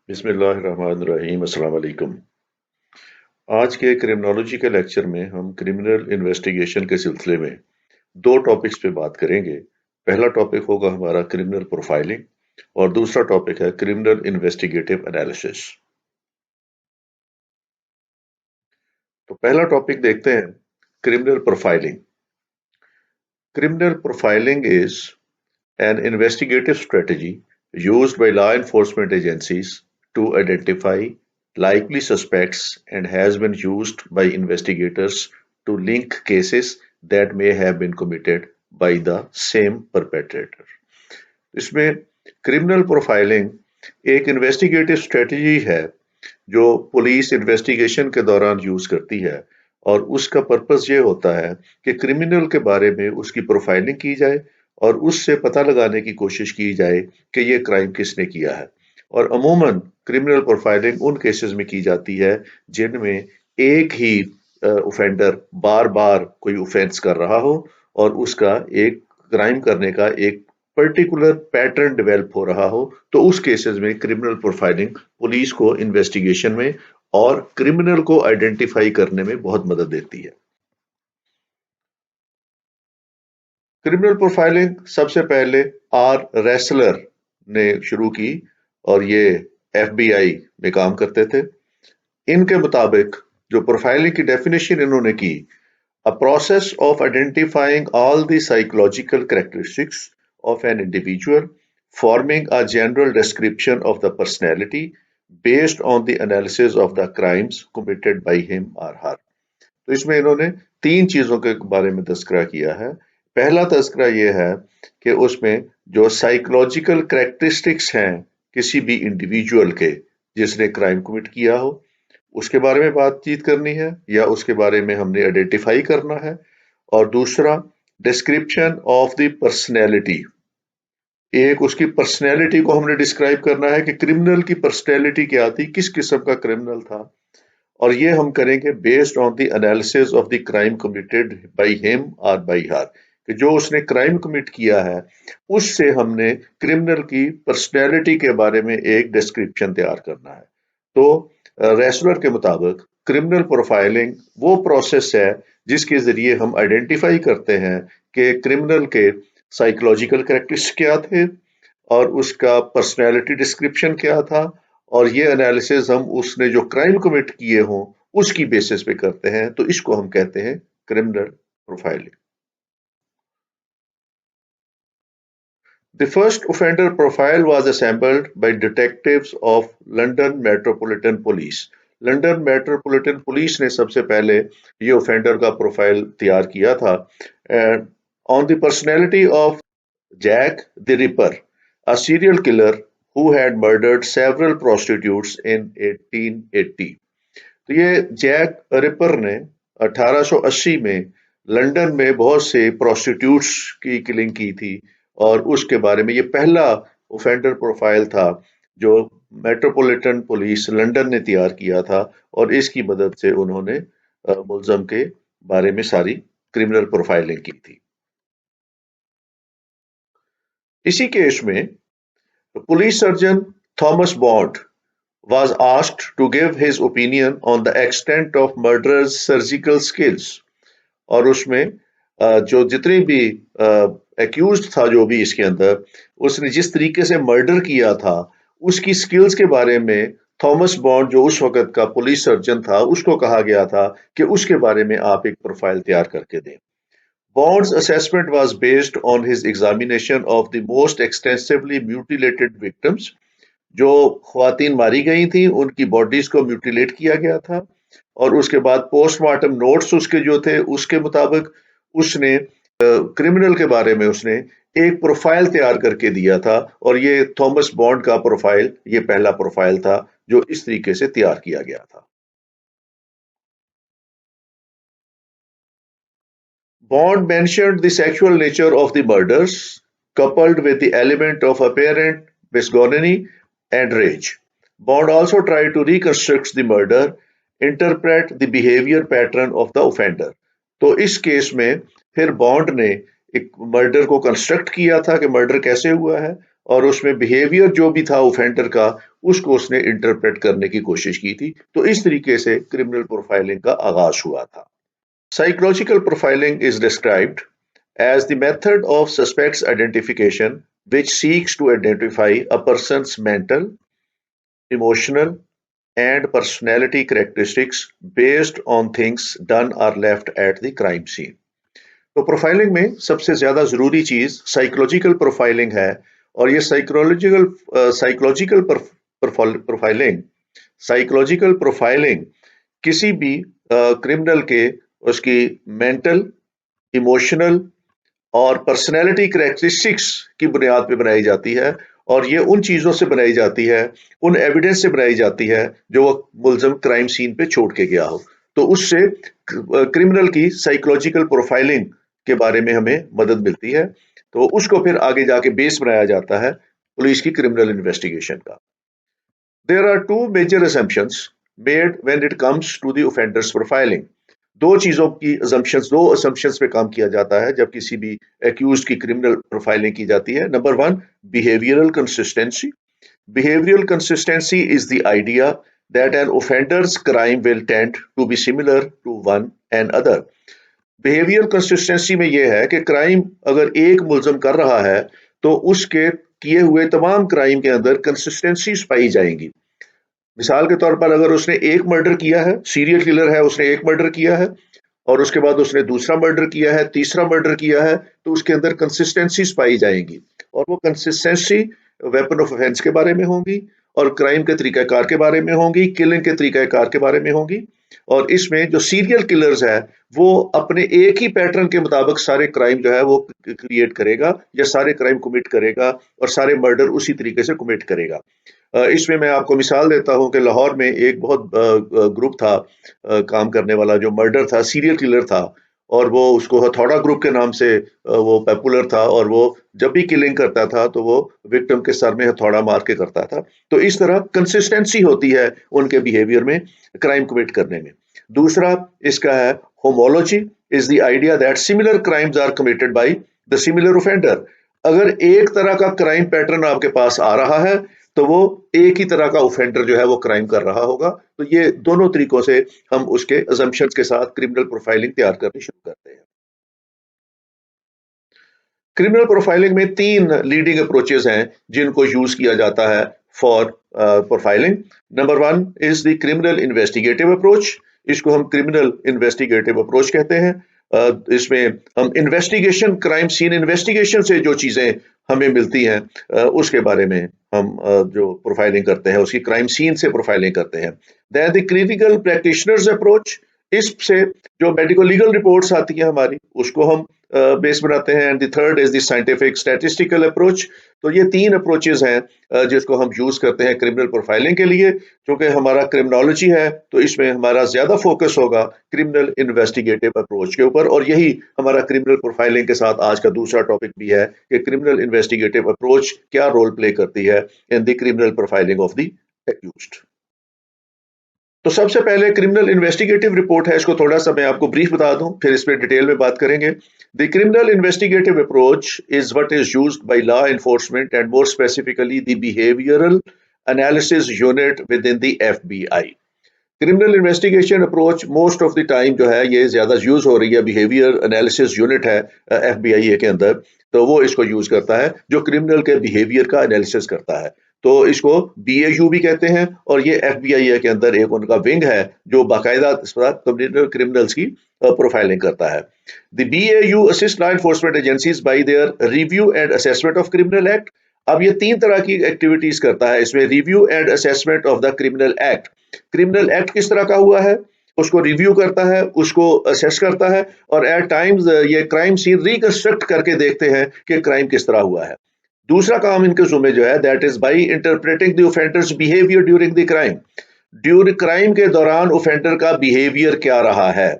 बिस्मिल्लाहिर्रहमानिर्रहीम अस्सलाम वालेकुम। आज के क्रिमिनोलॉजी के लेक्चर में हम क्रिमिनल इन्वेस्टिगेशन के सिलसिले में दो टॉपिक्स पे बात करेंगे। पहला टॉपिक होगा हमारा क्रिमिनल प्रोफाइलिंग और दूसरा टॉपिक है क्रिमिनल इन्वेस्टिगेटिव एनालिसिस। तो पहला टॉपिक देखते हैं, criminal profiling. Criminal profiling is an investigative strategy used by law enforcement agencies to identify likely suspects and has been used by investigators to link cases that may have been committed by the same perpetrator. इसमें criminal profiling एक investigative strategy है जो police investigation के दौरान use करती है और उसका पर्पस ये होता है कि क्रिमिनल के बारे में उसकी प्रोफाइलिंग की जाए और उससे पता लगाने की कोशिश की जाए कि ये क्राइम किसने किया है। और अमूमन क्रिमिनल प्रोफाइलिंग उन केसेस में की जाती है जिनमें एक ही ऑफेंडर बार बार कोई ऑफेंस कर रहा हो और उसका एक क्राइम करने का एक पर्टिकुलर पैटर्न डेवलप हो रहा हो, तो उस केसेस में क्रिमिनल प्रोफाइलिंग पुलिस को इन्वेस्टिगेशन में और क्रिमिनल को आइडेंटिफाई करने में बहुत मदद देती है। क्रिमिनल प्रोफाइलिंग सबसे पहले आर रेसलर ने शुरू की और ये एफबीआई में काम करते थे। इनके मुताबिक जो प्रोफाइलिंग की डेफिनेशन इन्होंने की, a process of identifying all the psychological characteristics of an individual, forming a general description of the personality based on the analysis of the crimes committed by him or her। तो इसमें इन्होंने तीन चीजों के बारे में तस्करा किया है। पहला तस्करा ये है कि उसमें जो साइकोलॉजिकल कैरेक्टरिस्टिक्स हैं किसी भी इंडिविजुअल के जिसने क्राइम कमिट किया हो, उसके बारे में बातचीत करनी है या उसके बारे में हमने आइडेंटिफाई करना है। और दूसरा, डिस्क्रिप्शन ऑफ द पर्सनैलिटी, एक उसकी पर्सनैलिटी को हमने डिस्क्राइब करना है कि क्रिमिनल की पर्सनैलिटी क्या थी, किस किस्म का क्रिमिनल था। और ये हम करेंगे based on the analysis of the crime committed by him और बाय हर, कि जो उसने क्राइम कमिट किया है उससे हमने क्रिमिनल की पर्सनैलिटी के बारे में एक डिस्क्रिप्शन तैयार करना है। तो रेसलर के मुताबिक क्रिमिनल प्रोफाइलिंग वो प्रोसेस है जिसके जरिए हम आइडेंटिफाई करते हैं कि क्रिमिनल के साइकोलॉजिकल कैरेक्टर्स क्या थे और उसका पर्सनैलिटी डिस्क्रिप्शन क्या था, और ये एनालिसिस हम उसने जो क्राइम कमिट किए हों उसकी बेसिस पे करते हैं। तो इसको हम कहते हैं criminal profiling. The first offender profile was assembled by detectives of London Metropolitan Police। London metropolitan police ने सबसे पहले ये ऑफेंडर का प्रोफाइल तैयार किया था। On the personality of Jack the Ripper, a serial killer who had murdered several prostitutes in 1880। तो ये जैक रिपर ने 1880 में लंदन में बहुत से प्रोस्टिट्यूट्स की किलिंग की थी और उसके बारे में ये पहला ऑफेंडर प्रोफाइल था जो मेट्रोपॉलिटन पुलिस लंदन ने तैयार किया था और इसकी मदद से उन्होंने मुलजम के बारे में सारी क्रिमिनल प्रोफाइलिंग की थी। इसी केस में police surgeon Thomas bond was asked to give his opinion on the extent of murderer's surgical skills। और उसमें जो जितने भी एक्यूज्ड था जो भी इसके अंदर, उसने जिस तरीके से मर्डर किया था उसकी स्किल्स के बारे में थॉमस बॉन्ड जो उस वक्त का पुलिस सर्जन था उसको कहा गया था कि उसके बारे में आप एक प्रोफाइल तैयार करके दें। Bond's assessment was based on his examination of the most extensively mutilated victims। जो ख्वातीन मारी गई थी उनकी बॉडीज को म्यूटिलेट किया गया था और उसके बाद पोस्टमार्टम नोट्स उसके जो थे उसके मुताबिक उसने क्रिमिनल के बारे में उसने एक प्रोफाइल तैयार करके दिया था और ये थॉमस बॉन्ड का प्रोफाइल ये पहला प्रोफाइल था जो इस तरीके से तैयार किया गया था। Bond mentioned the sexual nature of the murders, coupled with the element of apparent misogyny and rage। Bond also tried to reconstruct the murder, interpret the behavior pattern of the offender। तो इस case में फिर bond ने एक murder को construct किया था कि मर्डर कैसे हुआ है और उसमें बिहेवियर जो भी था ऑफेंडर का उसको उसने इंटरप्रेट करने की कोशिश की थी। तो इस तरीके से क्रिमिनल प्रोफाइलिंग का आगाज हुआ था। Psychological profiling is described as the method of suspect's identification which seeks to identify a person's mental, emotional, and personality characteristics based on things done or left at the crime scene. तो profiling में सबसे ज्यादा जरूरी चीज psychological profiling है। और ये psychological profiling psychological profiling किसी भी क्रिमिनल के उसकी मेंटल, इमोशनल और पर्सनैलिटी करैक्टरिस्टिक्स की बुनियाद पे बनाई जाती है। और ये उन चीज़ों से बनाई जाती है, उन एविडेंस से बनाई जाती है जो वो मुलज़म क्राइम सीन पे छोड़ के गया हो। तो उससे क्रिमिनल की साइकोलॉजिकल प्रोफाइलिंग के बारे में हमें मदद मिलती है। तो उसको फिर आगे जाके बेस बनाया जाता है पुलिस की क्रिमिनल इन्वेस्टिगेशन का। There are two major assumptions made when it comes to the offender's profiling. दो चीजों की दो assumptions पे काम किया जाता है जब किसी भी accused की criminal profiling की जाती है। Number one, behavioral consistency. Behavioral consistency is the idea that an offender's crime will tend to be similar to one another. Behavioral consistency में यह है कि क्राइम अगर एक मुलजम कर रहा है तो उसके किए हुए तमाम क्राइम के अंदर कंसिस्टेंसीज पाई जाएंगी। मिसाल के तौर पर अगर उसने एक मर्डर किया है, सीरियल किलर है, उसने एक मर्डर किया है और उसके बाद उसने दूसरा मर्डर किया है, तीसरा मर्डर किया है, तो उसके अंदर कंसिस्टेंसीज पाई जाएंगी। और वो कंसिस्टेंसी वेपन ऑफ ऑफेंस के बारे में होंगी और क्राइम के तरीकाकार के बारे में होंगी, किलिंग के तरीकाकार के बारे में होंगी। और इसमें जो सीरियल किलर्स है वो अपने एक ही पैटर्न के मुताबिक सारे क्राइम जो है वो क्रिएट करेगा या सारे क्राइम कमिट करेगा और सारे मर्डर उसी तरीके से कमिट करेगा। इसमें मैं आपको मिसाल देता हूं कि लाहौर में एक बहुत ग्रुप था काम करने वाला, जो मर्डर था, सीरियल किलर था और वो उसको हथौड़ा ग्रुप के नाम से वो पॉपुलर था। और वो जब भी किलिंग करता था तो वो विक्टिम के सर में हथौड़ा मार के करता था। तो इस तरह कंसिस्टेंसी होती है उनके बिहेवियर में क्राइम कमिट करने में। दूसरा इसका है homology is the idea that similar crimes are committed by the similar offender. अगर एक तरह का क्राइम पैटर्न आपके पास आ रहा है तो वो एक ही तरह का ऑफेंडर जो है वो क्राइम कर रहा होगा। तो ये दोनों तरीकों से हम उसके अजम्पशंस के साथ क्रिमिनल प्रोफाइलिंग तैयार करनी शुरू करते हैं। क्रिमिनल प्रोफाइलिंग में तीन लीडिंग अप्रोचेस हैं जिनको यूज किया जाता है for profiling. Number one is the criminal investigative approach. इसको हम क्रिमिनल इन्वेस्टिगेटिव अप्रोच कहते हैं। इसमें हम इन्वेस्टिगेशन, क्राइम सीन इन्वेस्टिगेशन से जो चीजें हमें मिलती हैं उसके बारे में हम जो प्रोफाइलिंग करते हैं उसकी क्राइम सीन से प्रोफाइलिंग करते हैं। Then the clinical practitioners approach, इससे जो मेडिकल लीगल रिपोर्ट्स आती हैं हमारी उसको हम बेस बनाते हैं। And the third is the scientific statistical approach. तो ये तीन अप्रोचेस हैं जिसको हम यूज करते हैं क्रिमिनल प्रोफाइलिंग के लिए। क्योंकि हमारा क्रिमिनोलॉजी है तो इसमें हमारा ज्यादा फोकस होगा क्रिमिनल इन्वेस्टिगेटिव अप्रोच के ऊपर। और यही हमारा क्रिमिनल प्रोफाइलिंग के साथ आज का दूसरा टॉपिक भी है कि क्रिमिनल इन्वेस्टिगेटिव अप्रोच क्या रोल प्ले करती है in the criminal profiling of the accused. तो सबसे पहले क्रिमिनल इन्वेस्टिगेटिव रिपोर्ट है, इसको थोड़ा सा मैं आपको ब्रीफ बता दूं, फिर इस पे डिटेल में बात करेंगे। The criminal investigative approach is what is used by law enforcement and more specifically the behavioural analysis unit with in the FBI. Criminal investigation approach most of the time जो है ये ज्यादा यूज हो रही है, बिहेवियर एनालिसिस यूनिट है FBI के अंदर, तो वो इसको यूज करता है जो क्रिमिनल के बिहेवियर का एनालिसिस करता है। तो इसको बीएयू भी कहते हैं और ये एफबीआई के अंदर एक उनका विंग है जो बाकायदा क्रिमिनल्स की प्रोफाइलिंग करता है। The BAU assist law enforcement agencies bye there review and assessment of criminal act. अब ये तीन तरह की एक्टिविटीज करता है इसमें, review and assessment of the criminal act. Criminal act किस तरह का हुआ है उसको रिव्यू करता है, उसको असेस करता है और एट टाइम्स ये क्राइम सीन रिकंस्ट्रक्ट करके देखते हैं कि क्राइम किस तरह हुआ है। दूसरा काम इनके जुम्मे जो है that is by interpreting the offender's behaviour during the crime. During crime के दौरान ऑफेंडर का बिहेवियर क्या रहा है।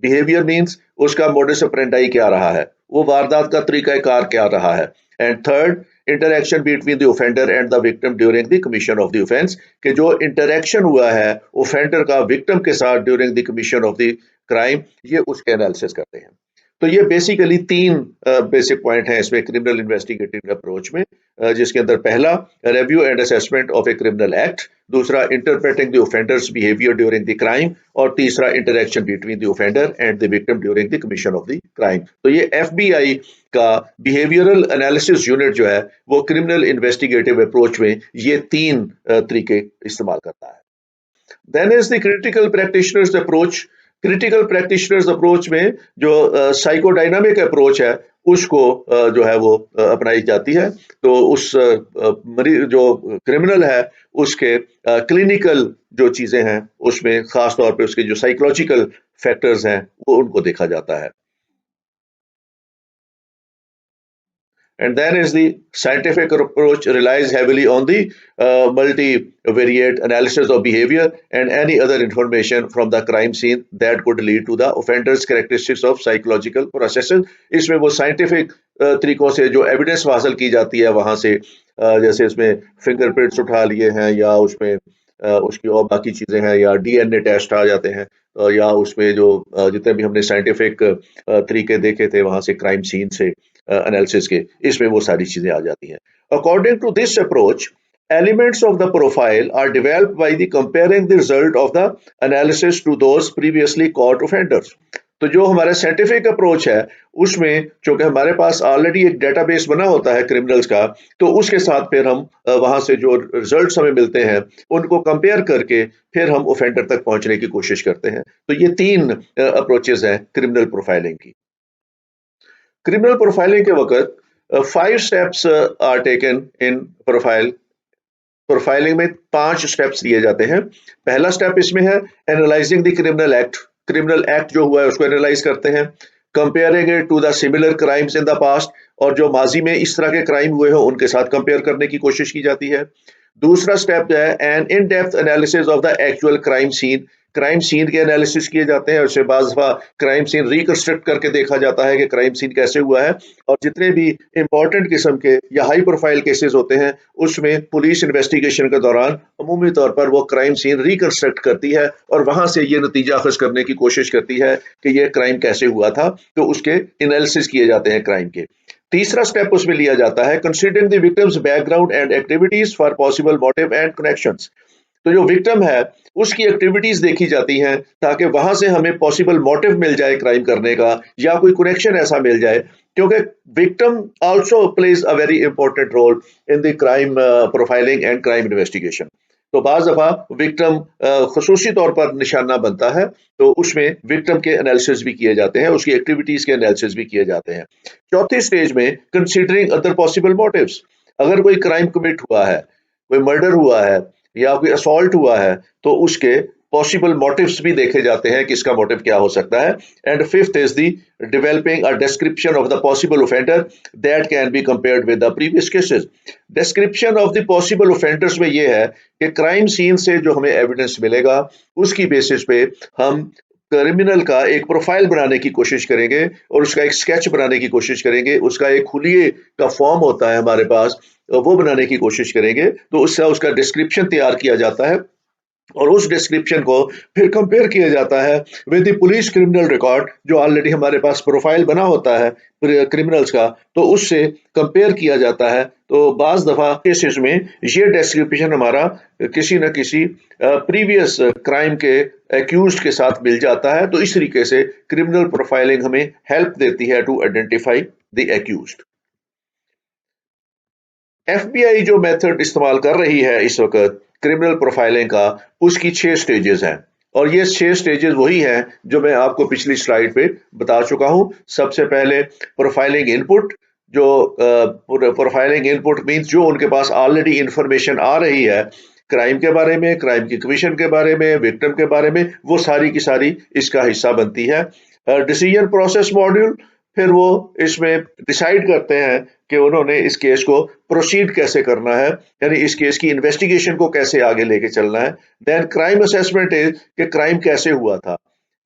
बिहेवियर मींस उसका मोडस ऑपरेंडी क्या रहा है, वो वारदात का तरीकाकार क्या रहा है। And third, interaction between the offender and the victim during the commission of the offence, कि जो इंटरेक्शन हुआ है ऑफेंडर का विक्टिम के साथ during the commission of the crime, ये उसके एनालिसिस करते हैं। तो ये बेसिकली तीन बेसिक पॉइंट हैं इसमें क्रिमिनल इन्वेस्टिगेटिव अप्रोच में, जिसके अंदर पहला review and assessment of a criminal act, दूसरा interpreting the offender's behaviour during the crime, और तीसरा interaction between the offender and the victim during the commission of the crime. तो ये एफबीआई का बिहेवियरल एनालिसिस यूनिट जो है वो criminal investigative approach में ये तीन तरीके इस्तेमाल करता है। Then is the critical practitioners approach. Critical practitioners approach में जो साइकोडायनामिक अप्रोच है उसको जो है वो अपनाई जाती है। तो उस मरीज जो क्रिमिनल है उसके क्लिनिकल जो चीजें हैं उसमें खास तौर पे उसके जो साइकोलॉजिकल फैक्टर्स हैं वो उनको देखा जाता है। And then is the scientific approach relies heavily on the multivariate analysis of behavior and any other information from the crime scene that could lead to the offender's characteristics of psychological processes। इसमें वो scientific तरीकों से जो evidence हासिल की जाती है वहां से, जैसे इसमें फिंगरप्रिंट्स उठा लिए हैं या उसमें उसकी और बाकी चीजें हैं या डीएनए टेस्ट आ जाते हैं, या उसमें जो जितने भी हमने साइंटिफिक तरीके देखे थे वहां से क्राइम सीन से एनालिसिस के, इसमें वो सारी चीजें आ जाती हैं। According to this approach, elements of the profile are developed by the comparing the result of the analysis to those previously caught offenders। तो जो हमारा साइंटिफिक अप्रोच है उसमें चूंकि हमारे पास ऑलरेडी एक डेटाबेस बना होता है क्रिमिनल्स का, तो उसके साथ फिर हम वहां से जो रिजल्ट्स हमें मिलते हैं उनको कंपेयर करके फिर हम ऑफेंडर तक पहुंचने की कोशिश करते हैं। तो ये तीन अप्रोचेस हैं क्रिमिनल प्रोफाइलिंग की। क्रिमिनल प्रोफाइलिंग के वक्त 5 steps are taken in profile. Profiling में 5 स्टेप्स लिए जाते हैं। पहला स्टेप इसमें है analysing the criminal act. Criminal act जो हुआ है उसको एनालाइज करते हैं। Comparing it to the similar crimes in the past, और जो माजी में इस तरह के क्राइम हुए हो उनके साथ कंपेयर करने की कोशिश की जाती है। दूसरा स्टेप है an in depth analysis of the actual crime scene. Crime scene के एनालिसिस किए जाते हैं, उससे बाज़ दफा क्राइम सीन रिकंस्ट्रक्ट करके देखा जाता है कि क्राइम सीन कैसे हुआ है। और जितने भी इंपॉर्टेंट किस्म के या हाई प्रोफाइल केसेस होते हैं उसमें पुलिस इन्वेस्टिगेशन के दौरान अमूमी तौर पर वो क्राइम सीन रिकंस्ट्रक्ट करती है और वहां से ये नतीजा अखज करने की कोशिश करती है कि ये क्राइम कैसे हुआ था, तो उसके एनालिसिस किए जाते हैं क्राइम के। तीसरा स्टेप उसमें लिया जाता है considering the victims background and activities for possible motive and connections. तो जो विक्टिम है उसकी एक्टिविटीज देखी जाती हैं ताकि वहां से हमें पॉसिबल मोटिव मिल जाए क्राइम करने का या कोई कनेक्शन ऐसा मिल जाए, क्योंकि victim also plays a very important role in the crime profiling and crime investigation. तो बाज दफा विक्टिम खसूसी तौर पर निशाना बनता है, तो उसमें विक्टिम के एनालिसिस भी किए जाते हैं, उसकी एक्टिविटीज के एनालिसिस भी किए जाते हैं। चौथी स्टेज में कंसीडरिंग अदर पॉसिबल मोटिव्स। अगर कोई क्राइम कमिट हुआ है, कोई मर्डर हुआ है या कोई असॉल्ट हुआ है, तो उसके पॉसिबल मोटिव्स भी देखे जाते हैं कि इसका मोटिव क्या हो सकता है। And fifth is the developing a description of the possible offender that can be compared with the previous cases. Description of the possible offenders में यह है कि क्राइम सीन से जो हमें एविडेंस मिलेगा उसकी बेसिस पे हम क्रिमिनल का एक प्रोफाइल बनाने की कोशिश करेंगे और उसका एक स्केच बनाने की कोशिश करेंगे। उसका एक खुलिए का फॉर्म होता है हमारे पास, वो बनाने की कोशिश करेंगे। तो उससे उसका डिस्क्रिप्शन तैयार किया जाता है और उस डिस्क्रिप्शन को फिर कंपेयर किया जाता है with the police criminal record, जो ऑलरेडी हमारे पास प्रोफाइल बना होता है क्रिमिनल्स का, तो उससे कंपेयर किया जाता है। तो बाज दफा केसेस में ये डिस्क्रिप्शन हमारा किसी न किसी प्रीवियस क्राइम के एक्यूज्ड के साथ मिल जाता है। तो इस तरीके से क्रिमिनल प्रोफाइलिंग हमें हेल्प देती है to identify the accused. FBI जो मेथड इस्तेमाल कर रही है इस वक्त क्रिमिनल प्रोफाइलिंग का, उसकी 6 स्टेजेस हैं और ये 6 स्टेजेस वही हैं जो मैं आपको पिछली स्लाइड पे बता चुका हूं। सबसे पहले प्रोफाइलिंग इनपुट, जो प्रोफाइलिंग इनपुट मींस जो उनके पास ऑलरेडी इंफॉर्मेशन आ रही है क्राइम के बारे में, क्राइम की कमीशन के बारे में, विक्टिम के बारे में, वो सारी की सारी इसका हिस्सा बनती है। डिसीजन प्रोसेस मॉड्यूल, फिर वो इसमें डिसाइड करते हैं कि उन्होंने इस केस को प्रोसीड कैसे करना है, यानी इस केस की इन्वेस्टिगेशन को कैसे आगे लेके चलना है। देन क्राइम असेसमेंट इज कि क्राइम कैसे हुआ था।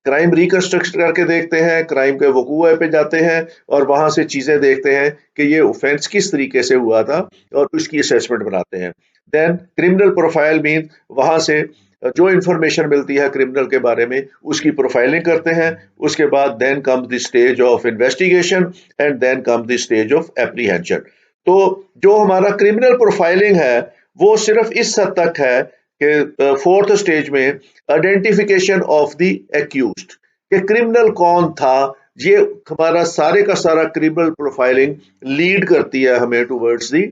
क्राइम रिकंस्ट्रक्ट करके देखते हैं, क्राइम के वकूए पे जाते हैं और वहां से चीजें देखते हैं कि ये ऑफेंस किस तरीके से हुआ था और उसकी असेसमेंट बनाते हैं। देन क्रिमिनल प्रोफाइल मीन वहां से जो इंफॉर्मेशन मिलती है क्रिमिनल के बारे में उसकी प्रोफाइलिंग करते हैं। उसके बाद then come the stage of investigation and then come the stage of apprehension. तो जो हमारा क्रिमिनल प्रोफाइलिंग है वो सिर्फ इस हद तक है कि फोर्थ स्टेज में आइडेंटिफिकेशन ऑफ द एक्यूज्ड, कि क्रिमिनल कौन था। ये हमारा सारे का सारा क्रिमिनल प्रोफाइलिंग लीड करती है हमें towards the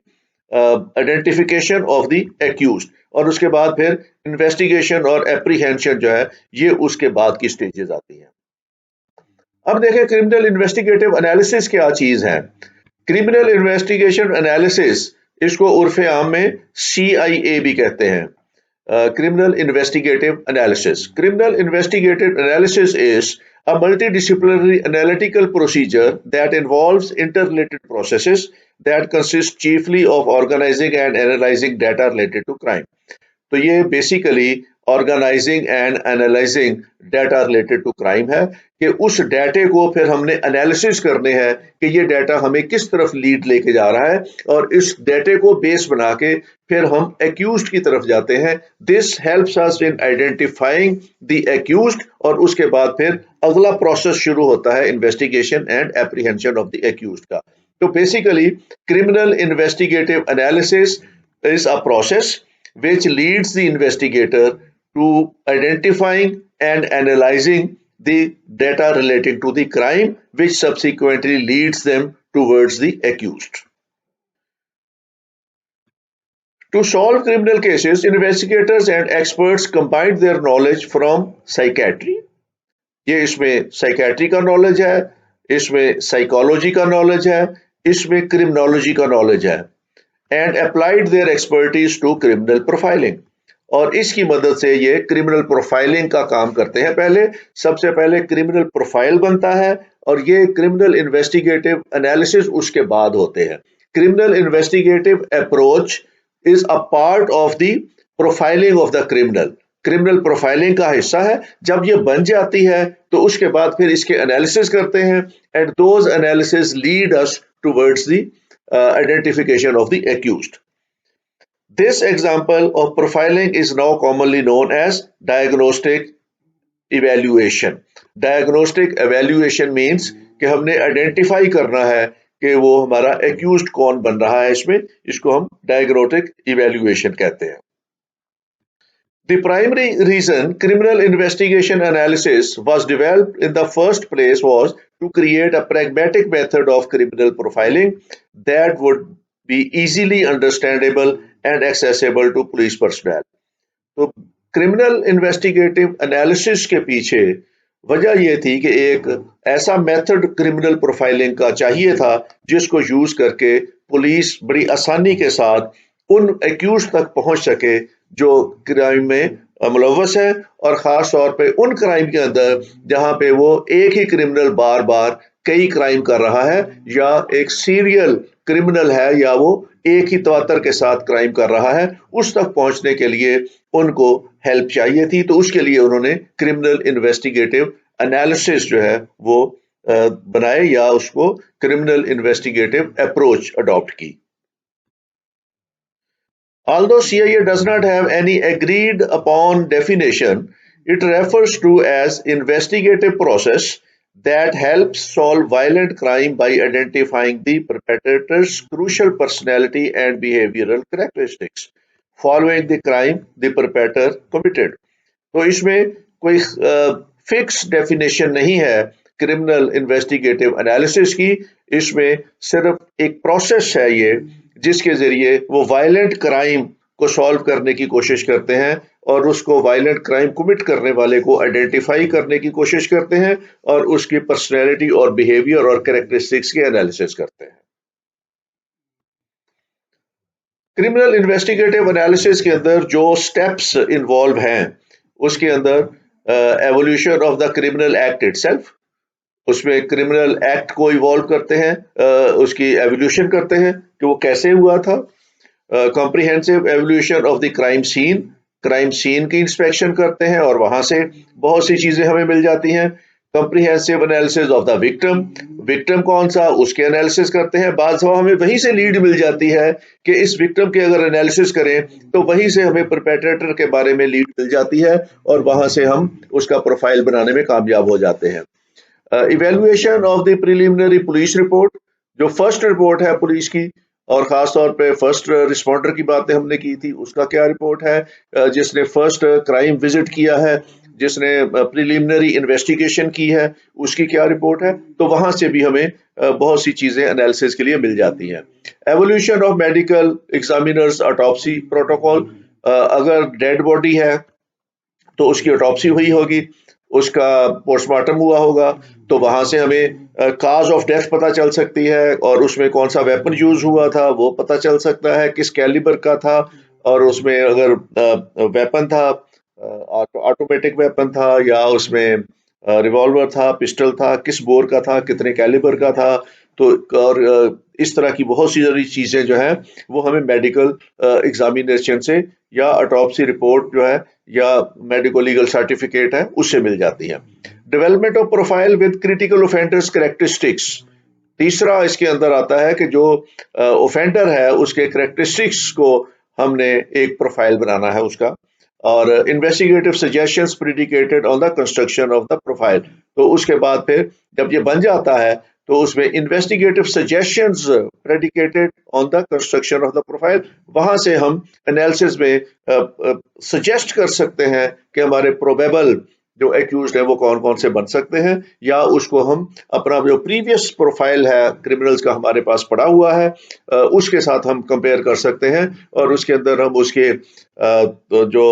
identification of the accused, और उसके बाद फिर इन्वेस्टिगेशन और एप्रीहेंशन जो है ये उसके बाद की स्टेजेस आती हैं। अब देखें क्रिमिनल इन्वेस्टिगेटिव एनालिसिस क्या चीज है। क्रिमिनल इन्वेस्टिगेशन एनालिसिस, इसको उर्फे आम में CIA भी कहते हैं, criminal investigative analysis. Criminal investigative analysis is a multidisciplinary analytical procedure that involves interrelated processes that consist chiefly of organizing and analyzing data related to crime. तो ये basically organising and analysing data related to crime है, कि उस डाटे को फिर हमने analysis करने हैं कि ये डाटा हमें किस तरफ लीड लेके जा रहा है, और इस डाटे को बेस बना के फिर हम एक्यूज्ड की तरफ जाते हैं। This helps us in identifying the accused, और उसके बाद फिर अगला प्रोसेस शुरू होता है investigation and apprehension of the accused का। तो basically criminal investigative analysis is a process which leads the investigator to identifying and analyzing the data relating to the crime, which subsequently leads them towards the accused. To solve criminal cases, investigators and experts combine their knowledge from psychiatry. ये इसमें psychiatry का knowledge है, इसमें psychology का knowledge है, इसमें criminology का knowledge है, and applied their expertise to criminal profiling, और इसकी मदद से ये क्रिमिनल प्रोफाइलिंग का काम करते हैं। सबसे पहले क्रिमिनल प्रोफाइल बनता है, और ये क्रिमिनल इन्वेस्टिगेटिव एनालिसिस उसके बाद होते हैं। Criminal investigative approach is a part of the profiling of the criminal, criminal profiling का हिस्सा है। जब ये बन जाती है तो उसके बाद फिर इसके एनालिसिस करते हैं, and those analysis lead us towards the identification of the accused. This example of profiling is now commonly known as diagnostic evaluation. Diagnostic evaluation means कि हमने identify करना है कि वो हमारा accused कौन बन रहा है इसमें, इसको हम diagnostic evaluation कहते हैं। The primary reason criminal investigation analysis was developed in the first place was to create a pragmatic method of criminal profiling that would be easily understandable and accessible to police personnel. तो criminal investigative analysis के पीछे वजह यह थी कि एक ऐसा method criminal profiling का चाहिए था जिसको यूज करके पुलिस बड़ी आसानी के साथ उन एक्यूज तक पहुंच सके जो क्राइम में मुलव्वस है, और खास तौर पे उन क्राइम के अंदर जहां पे वो एक ही क्रिमिनल बार बार कई क्राइम कर रहा है, या एक सीरियल क्रिमिनल है, या वो एक ही तवातर के साथ क्राइम कर रहा है, उस तक पहुंचने के लिए उनको हेल्प चाहिए थी। तो उसके लिए उन्होंने क्रिमिनल इन्वेस्टिगेटिव एनालिसिस जो है वो बनाए, या उसको क्रिमिनल इन्वेस्टिगेटिव अप्रोच अडॉप्ट की। Although CIA does not have any agreed upon definition, it refers to as investigative process that helps solve violent crime by identifying the perpetrator's crucial personality and behavioral characteristics following the crime the perpetrator committed. तो इसमें कोई fix definition नहीं है criminal investigative analysis की, इसमें सिर्फ एक process है ये जिसके जरिए वो वायलेंट क्राइम को सॉल्व करने की कोशिश करते हैं, और उसको वायलेंट क्राइम कमिट करने वाले को आइडेंटिफाई करने की कोशिश करते हैं, और उसकी पर्सनैलिटी और बिहेवियर और कैरेक्टरिस्टिक्स की एनालिसिस करते हैं। क्रिमिनल इन्वेस्टिगेटिव एनालिसिस के अंदर जो स्टेप्स इन्वॉल्व हैं, उसके अंदर evolution of the criminal act itself, उसमें क्रिमिनल एक्ट को इवॉल्व करते हैं, उसकी एवोल्यूशन करते हैं कि वो कैसे हुआ था। Comprehensive evolution of the crime scene की इंस्पेक्शन करते हैं, और वहां से बहुत सी चीजें हमें मिल जाती हैं। Comprehensive analysis of the victim, victim कौन सा उसके एनालिसिस करते हैं। बाद में हमें वहीं से लीड मिल जाती है कि इस विक्टिम के अगर एनालिसिस करें तो वहीं से हमें परपेट्रेटर के बारे में लीड मिल जाती है और वहां से हम उसका प्रोफाइल बनाने में कामयाब हो जाते हैं। Evaluation of the preliminary police report, जो फर्स्ट रिपोर्ट है पुलिस की, और खास तौर पे फर्स्ट रिस्पॉन्डर की बातें हमने की थी, उसका क्या रिपोर्ट है, जिसने फर्स्ट क्राइम विजिट किया है, जिसने प्रिलिमिनरी इन्वेस्टिगेशन की है, उसकी क्या रिपोर्ट है। तो वहां से भी हमें बहुत सी चीजें एनालिसिस के लिए मिल जाती हैं। Evolution of medical examiners autopsy protocol, अगर डेड बॉडी है तो उसकी ऑटोप्सी हुई होगी, उसका पोस्टमार्टम हुआ होगा, तो वहां से हमें काज ऑफ डेथ पता चल सकती है और उसमें कौन सा वेपन यूज हुआ था वो पता चल सकता है, किस कैलिबर का था, और उसमें अगर वेपन था, ऑटोमेटिक वेपन था या उसमें रिवॉल्वर था, पिस्टल था, किस बोर का था, कितने कैलिबर का था। तो और इस तरह की बहुत सी सारी चीजें जो है वो हमें मेडिकल एग्जामिनेशन से या ऑटोप्सी रिपोर्ट जो है या मेडिको लीगल सर्टिफिकेट है उससे मिल जाती है। Development of profile with critical offenders characteristics, तीसरा इसके अंदर आता है कि जो ऑफेंडर है उसके कैरेक्टरिस्टिक्स को हमने एक प्रोफाइल बनाना है उसका, और investigative suggestions predicated on the construction of the profile. तो उसके बाद फिर जब ये बन जाता है तो उसमें investigative suggestions predicated on the construction of the profile, वहां से हम एनालिसिस में सजेस्ट कर सकते हैं कि हमारे प्रोबेबल जो एक्यूज्ड है वो कौन कौन से बन सकते हैं, या उसको हम अपना जो प्रीवियस प्रोफाइल है क्रिमिनल्स का हमारे पास पड़ा हुआ है उसके साथ हम कंपेयर कर सकते हैं, और उसके अंदर हम उसके तो जो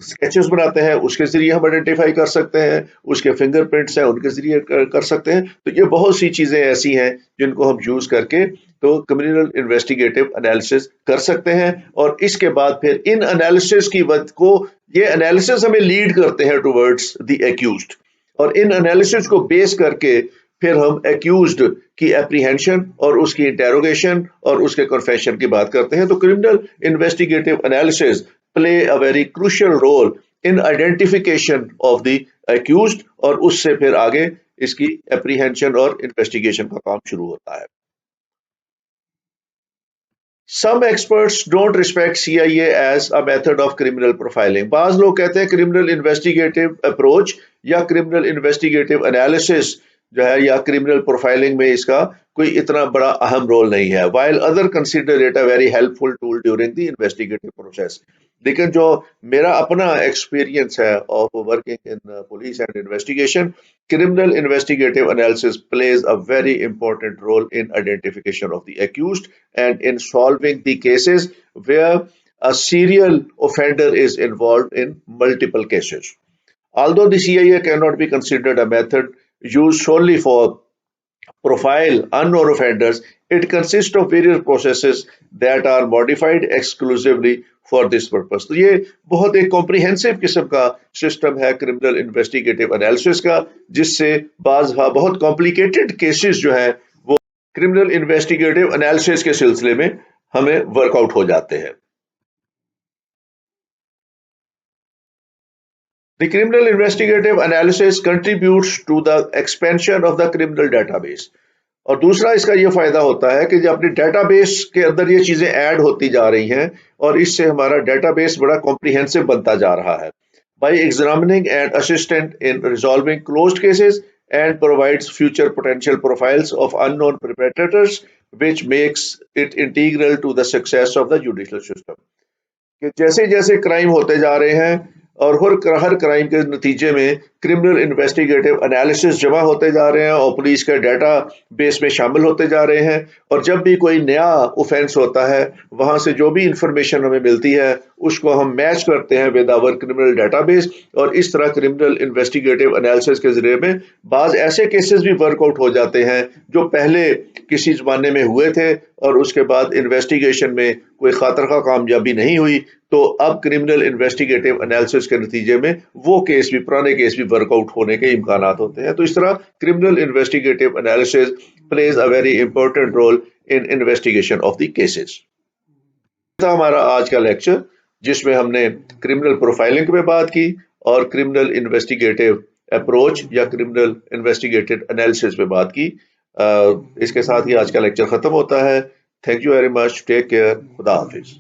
स्केचेस बनाते हैं उसके जरिए हम आइडेंटिफाई कर सकते हैं, उसके फिंगरप्रिंट्स हैं उनके जरिए कर सकते हैं। तो ये बहुत सी चीजें ऐसी हैं जिनको हम यूज करके तो क्रिमिनल इन्वेस्टिगेटिव एनालिसिस कर सकते हैं, और इसके बाद फिर इन एनालिसिस की वक्त को ये एनालिसिस हमें लीड करते हैं टुवर्ड्स द एक्यूज्ड, और इन एनालिसिस को बेस करके फिर हम एक्यूज्ड की एप्रीहेंशन और उसकी इंटेरोगेशन और उसके कन्फेशन की बात करते हैं। तो criminal investigative analysis play a very crucial role in identification of the accused, और उससे फिर आगे इसकी एप्रीहेंशन और इन्वेस्टिगेशन का काम शुरू होता है। Some experts don't respect CIA as a method of criminal profiling. बाज लोग कहते हैं criminal investigative approach या criminal investigative analysis जो है या criminal profiling में इसका कोई इतना बड़ा अहम रोल नहीं है, while other consider it a very helpful tool during the investigative process. लेकिन जो मेरा अपना एक्सपीरियंस है of working in police and investigation, criminal investigative analysis plays a very important role in identification of the accused and in solving the cases where a serial offender is involved in multiple cases. Although the CIA cannot be considered a method used solely for profile unknown offenders, it consists of various processes that are modified exclusively for this purpose. तो ये बहुत एक comprehensive किस्म का system है criminal investigative analysis का, जिससे बहुत कॉम्प्लिकेटेड केसेस जो है वो क्रिमिनल इन्वेस्टिगेटिव एनालिसिस के सिलसिले में हमें वर्कआउट हो जाते हैं। The criminal investigative analysis contributes to the expansion of the criminal database. और दूसरा इसका ये फायदा होता है कि जब अपनी डेटाबेस के अंदर ये चीजें ऐड होती जा रही हैं और इससे हमारा डेटाबेस बड़ा कॉम्प्रिहेंसिव बनता जा रहा है। Bye examining and assistant in resolving closed cases and provides future potential profiles of unknown perpetrators, which makes it integral to the success of the judicial system. कि जैसे जैसे क्राइम होते जा रहे हैं और हर क्राइम के नतीजे में क्रिमिनल इन्वेस्टिगेटिव एनालिसिस जमा होते जा रहे हैं और पुलिस के डाटा बेस में शामिल होते जा रहे हैं, और जब भी कोई नया ऑफेंस होता है वहां से जो भी इंफॉर्मेशन हमें मिलती है उसको हम मैच करते हैं विद आवर क्रिमिनल डाटाबेस, और इस तरह क्रिमिनल इन्वेस्टिगेटिव एनालिसिस के जरिए में बाज ऐसे केसेस भी वर्कआउट हो जाते हैं जो पहले किसी जमाने में हुए थे और उसके बाद इन्वेस्टिगेशन में कोई खातर का कामयाबी नहीं हुई, तो अब क्रिमिनल इन्वेस्टिगेटिव एनालिसिस के नतीजे में वो केस भी, पुराने केस भी वर्कआउट होने के इम्कानात होते हैं। तो इस तरह criminal investigative analysis plays a very important role in investigation of the cases. था हमारा आज का लेक्चर जिसमें हमने क्रिमिनल प्रोफाइलिंग पे बात की और क्रिमिनल इन्वेस्टिगेटिव अप्रोच या क्रिमिनल इन्वेस्टिगेटेड एनालिसिस पे बात की। इसके साथ ही आज का लेक्चर खत्म होता है। Thank you very much, take care, खुदा हाफिज।